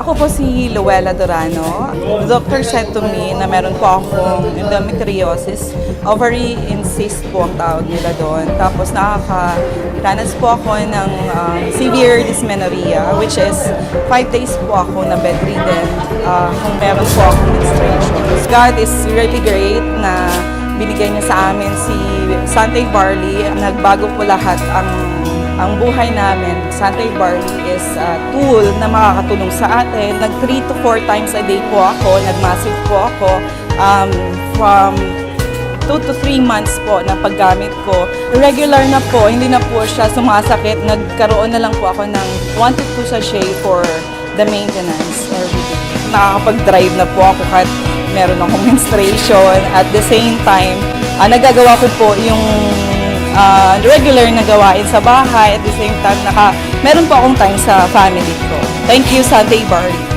Ako po si Luella Durano. The doctor said to me na meron po akong endometriosis. Ovary cyst po ang tawag nila doon. Tapos nakakaranas po ako ng severe dysmenorrhea, which is 5 days po ako na bedridden kung meron po akong menstruations. God is really great na binigay niya sa amin si Santay Barley. Nagbago po lahat ang buhay namin. Santay Barley is a tool na makakatulong sa atin. Nag 3 to 4 times a day po ako, nag-massive po ako from 2 to 3 months po na paggamit ko. Regular na po, hindi na po siya sumasakit. Nagkaroon na lang po ako ng 1 to 2 sachet for the maintenance. Nakakapag-drive na po ako kahit meron akong menstruation. At the same time, nagagawa ko po yung regular na gawain sa bahay. At the same time, meron po akong time sa family ko. Thank you, Santay Barley.